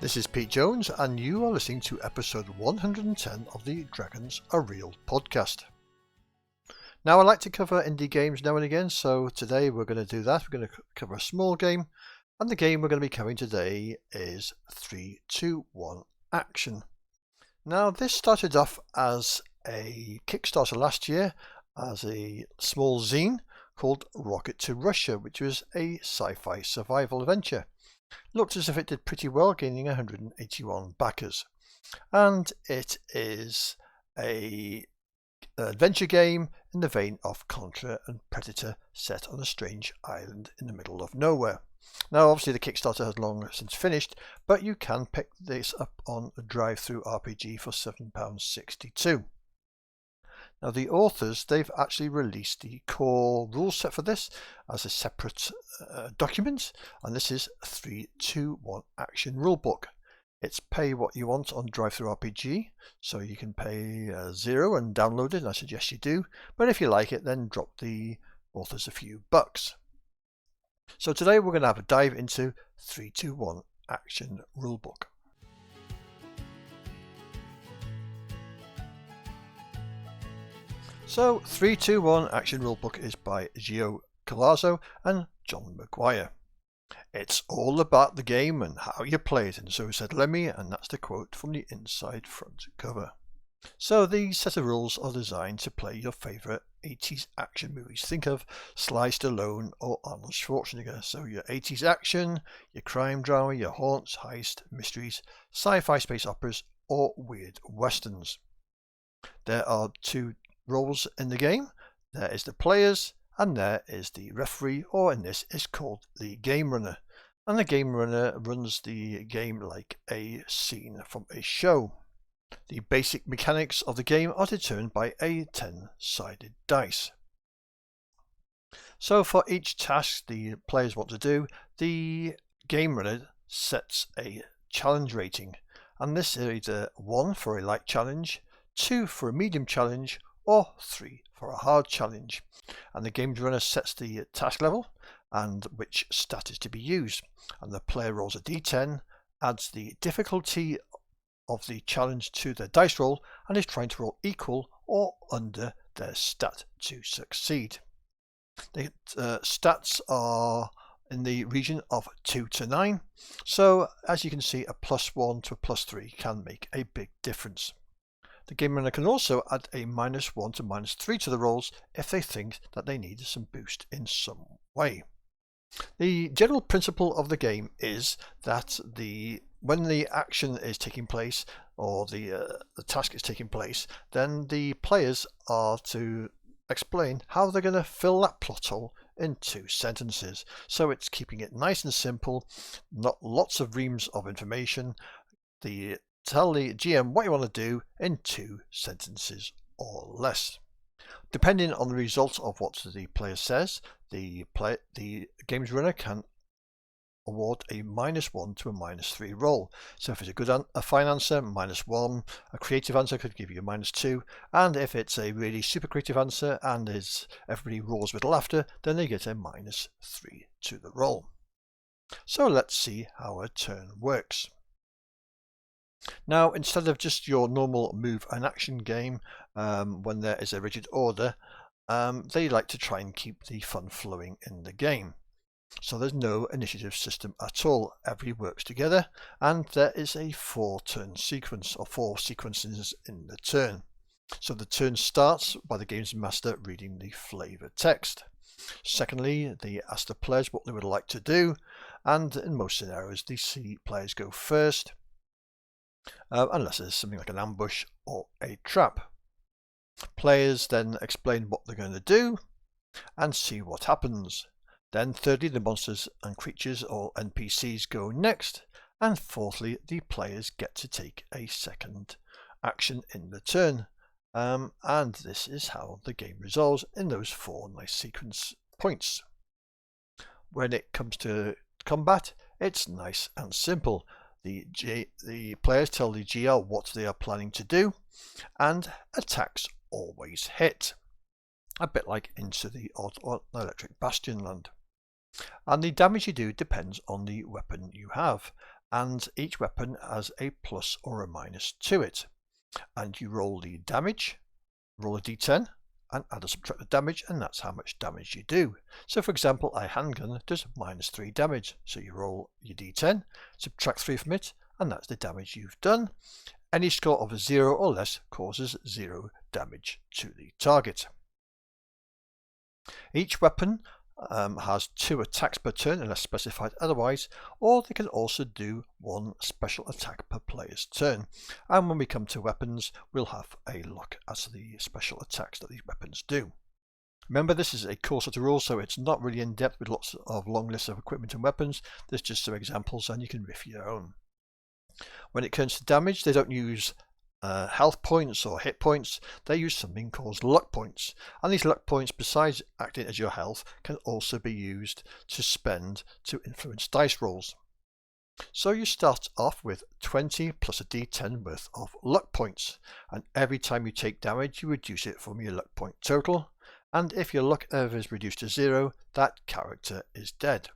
This is Pete Jones, and you are listening to episode 110 of the Dragons Are Real podcast. Now, I like to cover indie games now and again, so today we're going to do that. We're going to cover a small game, and the game we're going to be covering today is 3, 2, 1 Action. Now, this started off as a Kickstarter last year as a small zine called Rocket to Russia, which was a sci-fi survival adventure. Looked as if it did pretty well, gaining 181 backers. And it is an adventure game in the vein of Contra and Predator, set on a strange island in the middle of nowhere. Now, obviously the Kickstarter has long since finished, but you can pick this up on a drive-through RPG for £7.62. Now, the authors, they've actually released the core rule set for this as a separate document, and this is 3, 2, 1 Action Rulebook. It's pay what you want on drive-through RPG, so you can pay $0 and download it, and I suggest you do, but if you like it, then drop the authors a few bucks. So today we're going to have a dive into 3, 2, 1 Action Rulebook. So 3, 2, 1 Action Rulebook is by Gio Colazzo and John McGuire. It's all about the game and how you play it, and so said Lemmy, and that's the quote from the inside front cover. So these set of rules are designed to play your favourite 80s action movies. Think of Sly Stallone or Arnold Schwarzenegger. So your 80s action, your crime drama, your haunts, heist, mysteries, sci-fi space operas, or weird westerns. There are 2 roles in the game. There is the players and there is the referee, or in this is called the game runner. And the game runner runs the game like a scene from a show. The basic mechanics of the game are determined by a 10-sided dice. So for each task the players want to do, the game runner sets a challenge rating, and this is either 1 for a light challenge, 2 for a medium challenge, or 3 for a hard challenge. And the game runner sets the task level and which stat is to be used, and the player rolls a d10, adds the difficulty of the challenge to their dice roll, and is trying to roll equal or under their stat to succeed. The stats are in the region of 2 to 9, so as you can see, a +1 to a +3 can make a big difference. The game runner can also add a -1 to -3 to the rolls if they think that they need some boost in some way. The general principle of the game is that when the action is taking place, or the task is taking place, then the players are to explain how they're going to fill that plot hole in 2 sentences. So it's keeping it nice and simple, not lots of reams of information. Tell the GM what you want to do in 2 sentences or less. Depending on the result of what the player says, the games runner can award a -1 to a -3 roll. So if it's a fine answer, -1, a creative answer could give you a -2, and if it's a really super creative answer and everybody roars with laughter, then they get a -3 to the roll. So let's see how a turn works. Now, instead of just your normal move and action game, when there is a rigid order, they like to try and keep the fun flowing in the game. So there's no initiative system at all. Everybody works together, and there is a 4-turn sequence, or 4 sequences in the turn. So the turn starts by the games master reading the flavor text. Secondly, they ask the players what they would like to do, and in most scenarios, the players go first. Unless there's something like an ambush or a trap. Players then explain what they're going to do and see what happens. Then thirdly, the monsters and creatures or NPCs go next, and fourthly, the players get to take a second action in the turn. And this is how the game resolves in those 4 nice sequence points. When it comes to combat, it's nice and simple. The players tell the GL what they are planning to do, and attacks always hit. A bit like Into the Odd or Electric Bastion land. And the damage you do depends on the weapon you have. and each weapon has a plus or a minus to it. And you roll the damage, roll a d10, and add or subtract the damage, and that's how much damage you do. So for example, a handgun does -3 damage. So you roll your d10, subtract 3 from it, and that's the damage you've done. Any score of 0 or less causes 0 damage to the target. Each weapon has 2 attacks per turn unless specified otherwise, or they can also do 1 special attack per player's turn. And when we come to weapons, we'll have a look at the special attacks that these weapons do. Remember, this is a core set of rules, so it's not really in depth with lots of long lists of equipment and weapons. There's just some examples and you can riff your own. When it comes to damage, they don't use health points or hit points. They use something called luck points, and these luck points, besides acting as your health, can also be used to spend to influence dice rolls. So you start off with 20 plus a d10 worth of luck points, and every time you take damage you reduce it from your luck point total, and if your luck ever is reduced to 0, that character is dead.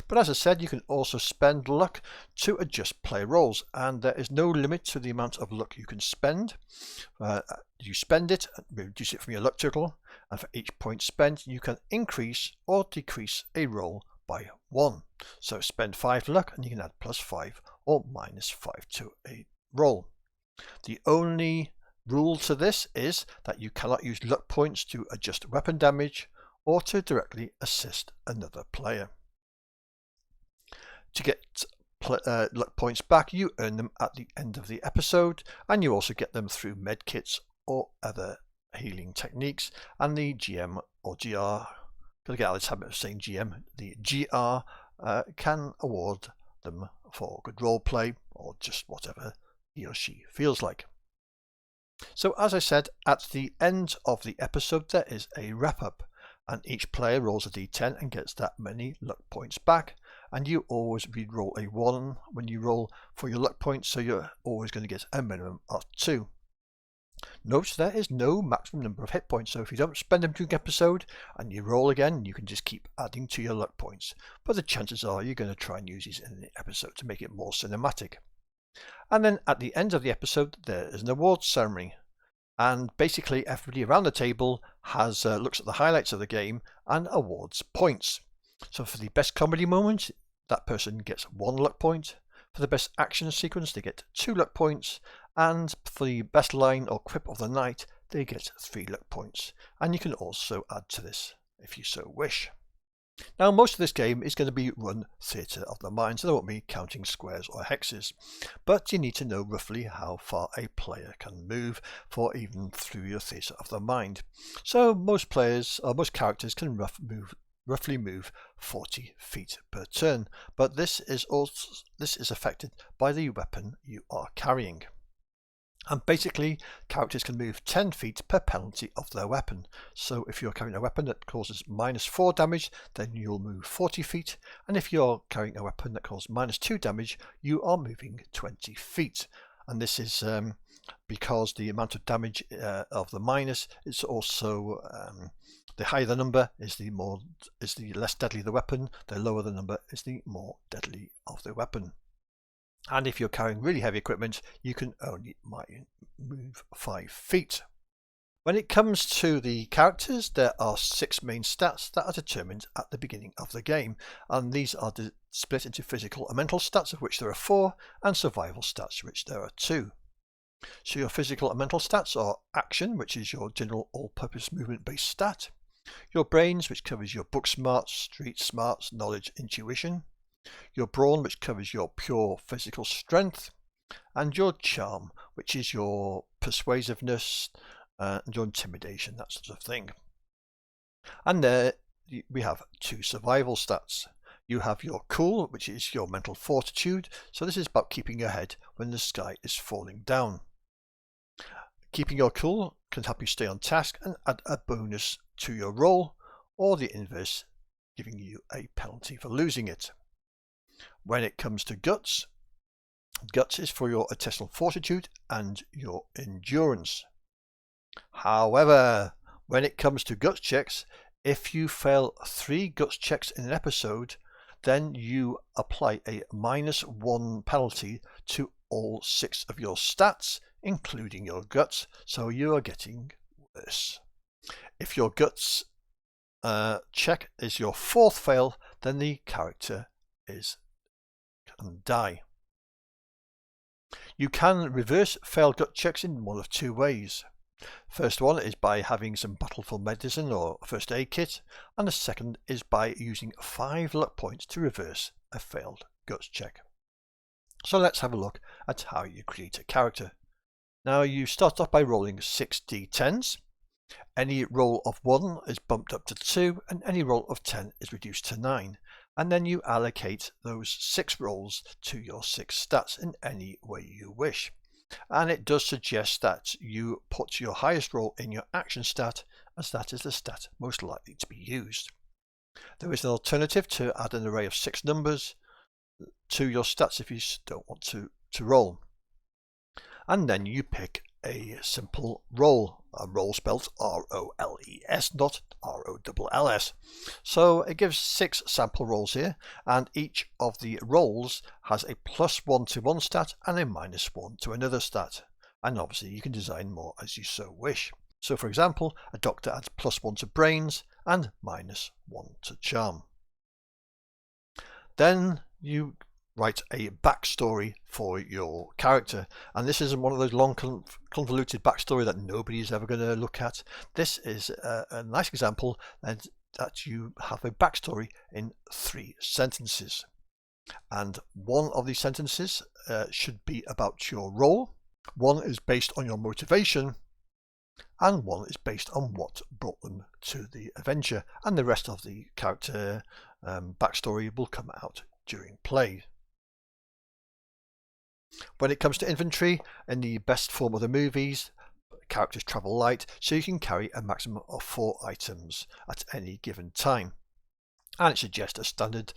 But as I said, you can also spend luck to adjust player rolls, and there is no limit to the amount of luck you can spend. You spend it, reduce it from your luck total, and for each point spent you can increase or decrease a roll by 1. So spend 5 luck and you can add +5 or -5 to a roll. The only rule to this is that you cannot use luck points to adjust weapon damage or to directly assist another player. To get luck points back, you earn them at the end of the episode, and you also get them through medkits or other healing techniques, and the GM or GR, gotta get out of this habit of saying GM, the GR can award them for good role play or just whatever he or she feels like. So as I said, at the end of the episode there is a wrap up, and each player rolls a d10 and gets that many luck points back, and you always re-roll a 1 when you roll for your luck points, so you're always going to get a minimum of 2. Note there is no maximum number of hit points, so if you don't spend them during the episode and you roll again, you can just keep adding to your luck points, but the chances are you're going to try and use these in the episode to make it more cinematic. And then at the end of the episode there is an awards ceremony, and basically everybody around the table has looks at the highlights of the game and awards points. So for the best comedy moment, that person gets 1 luck point. For the best action sequence, they get 2 luck points. And for the best line or quip of the night, they get 3 luck points. And you can also add to this if you so wish. Now, most of this game is going to be run theatre of the mind, so there won't be counting squares or hexes. But you need to know roughly how far a player can move for even through your theatre of the mind. So most players, or most characters, can roughly move 40 feet per turn, but this is affected by the weapon you are carrying. And basically, characters can move 10 feet per penalty of their weapon. So if you're carrying a weapon that causes -4 damage, then you'll move 40 feet. And if you're carrying a weapon that causes -2 damage, you are moving 20 feet. And this is because the amount of damage of the minus is also the higher the number is the less deadly the weapon. The lower the number is the more deadly of the weapon. And if you're carrying really heavy equipment, you can only move 5 feet. When it comes to the characters, there are 6 main stats that are determined at the beginning of the game, and these are split into physical and mental stats, of which there are 4, and survival stats, which there are 2. So your physical and mental stats are action, which is your general all-purpose movement-based stat, your brains, which covers your book smarts, street smarts, knowledge, intuition, your brawn, which covers your pure physical strength, and your charm, which is your persuasiveness and your intimidation, that sort of thing. And there we have 2 survival stats. You have your cool, which is your mental fortitude, so this is about keeping your head when the sky is falling down. Keeping your cool can help you stay on task and add a bonus to your roll, or the inverse, giving you a penalty for losing it. When it comes to guts, guts is for your intestinal fortitude and your endurance. However, when it comes to guts checks, if you fail 3 guts checks in an episode, then you apply a -1 penalty to all 6 of your stats, including your guts, so you are getting worse. If your guts check is your 4th fail, then the character can die. You can reverse failed gut checks in one of 2 ways. First one is by having some battlefield medicine or first aid kit, and the second is by using 5 luck points to reverse a failed guts check. So let's have a look at how you create a character. Now you start off by rolling 6 d10s. Any roll of 1 is bumped up to 2, and any roll of 10 is reduced to 9. And then you allocate those 6 rolls to your 6 stats in any way you wish. And it does suggest that you put your highest roll in your action stat, as that is the stat most likely to be used. There is an alternative to add an array of 6 numbers to your stats if you don't want to roll. And then you pick a simple roll, a roll spelled R-O-L-E-S, not R-O-L-L-S. So it gives 6 sample rolls here, and each of the rolls has a +1 to one stat and a -1 to another stat. And obviously you can design more as you so wish. So for example, a doctor adds +1 to brains and -1 to charm. Then you write a backstory for your character, and this isn't one of those long convoluted backstory that nobody's ever going to look at. This is a nice example that you have a backstory in 3 sentences, and one of these sentences should be about your role, one is based on your motivation, and one is based on what brought them to the adventure, and the rest of the character backstory will come out during play. When it comes to inventory, in the best form of the movies, characters travel light, so you can carry a maximum of 4 items at any given time. And it suggests a standard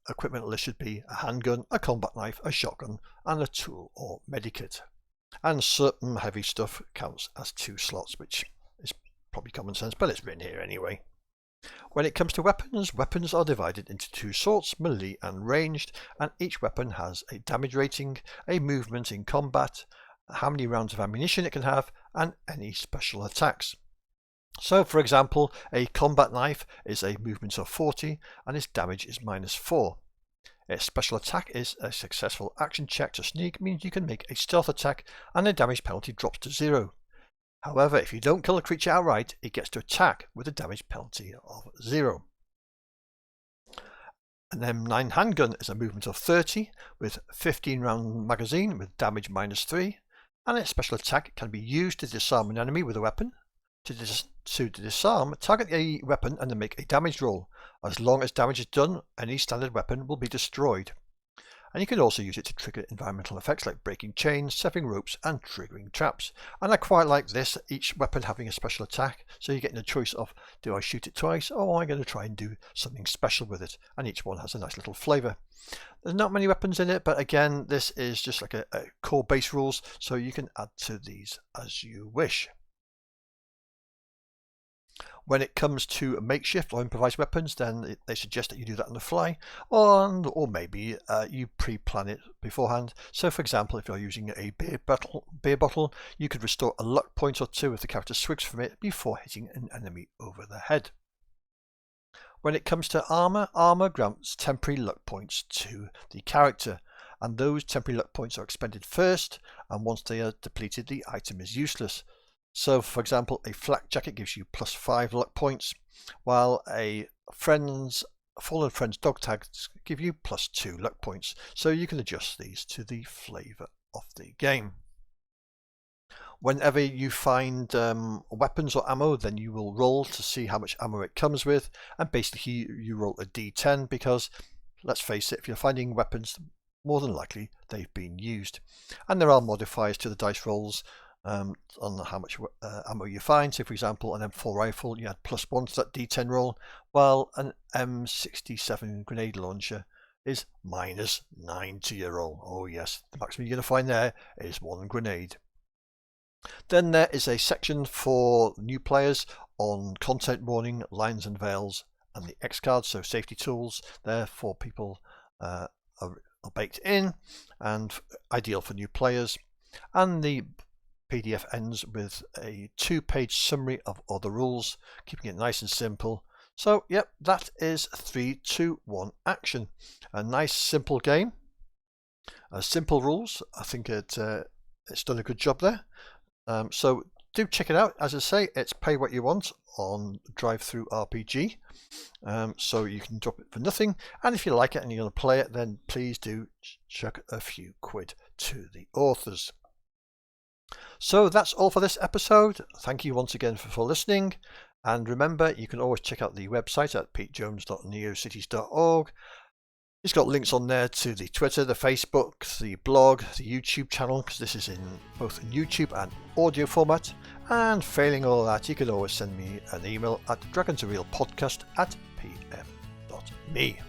equipment list should be a handgun, a combat knife, a shotgun, and a tool or medikit. And certain heavy stuff counts as 2 slots, which is probably common sense, but it's written here anyway. When it comes to weapons, weapons are divided into 2 sorts, melee and ranged, and each weapon has a damage rating, a movement in combat, how many rounds of ammunition it can have, and any special attacks. So for example, a combat knife is a movement of 40 and its damage is -4. A special attack is a successful action check to sneak, means you can make a stealth attack and the damage penalty drops to 0. However, if you don't kill a creature outright, it gets to attack with a damage penalty of 0. An M9 handgun is a movement of 30 with 15 round magazine with damage -3, and its special attack can be used to disarm an enemy with a weapon. To disarm, target a weapon and then make a damage roll. As long as damage is done, any standard weapon will be destroyed. And you can also use it to trigger environmental effects like breaking chains, severing ropes, and triggering traps. And I quite like this, each weapon having a special attack, so you're getting a choice of, do I shoot it twice, or am I going to try and do something special with it? And each one has a nice little flavour. There's not many weapons in it, but again, this is just like a core base rules, so you can add to these as you wish. When it comes to makeshift or improvised weapons, then they suggest that you do that on the fly, or maybe you pre-plan it beforehand. So for example, if you're using a beer bottle, you could restore a luck point or 2 if the character swigs from it before hitting an enemy over the head. When it comes to armor, armor grants temporary luck points to the character, and those temporary luck points are expended first, and once they are depleted, the item is useless. So for example, a flak jacket gives you +5 luck points, while a fallen friend's dog tags give you +2 luck points. So you can adjust these to the flavour of the game. Whenever you find weapons or ammo, then you will roll to see how much ammo it comes with, and basically you roll a d10 because, let's face it, if you're finding weapons, more than likely they've been used. And there are modifiers to the dice rolls on how much ammo you find. So for example, an M4 rifle, you add +1 to that d10 roll, while an M67 grenade launcher is -9 to your roll. Oh yes, the maximum you're going to find there is 1 grenade. Then there is a section for new players on content warning, lines and veils, and the X cards, so safety tools there for people are baked in and ideal for new players. And the PDF ends with a 2-page summary of all the rules, keeping it nice and simple. So yep, that is 3, 2, 1 action. A nice simple game, simple rules. I think it's done a good job there. So do check it out. As I say, it's pay what you want on Drive-Thru RPG, so you can drop it for nothing, and if you like it and you're going to play it, then please do chuck a few quid to the authors. So that's all for this episode. Thank you once again for listening, and remember, you can always check out the website at petejones.neocities.org. It's got links on there to the Twitter, the Facebook, the blog, the YouTube channel, because this is in both YouTube and audio format. And failing all that, you can always send me an email at dragontorealpodcast@pm.me.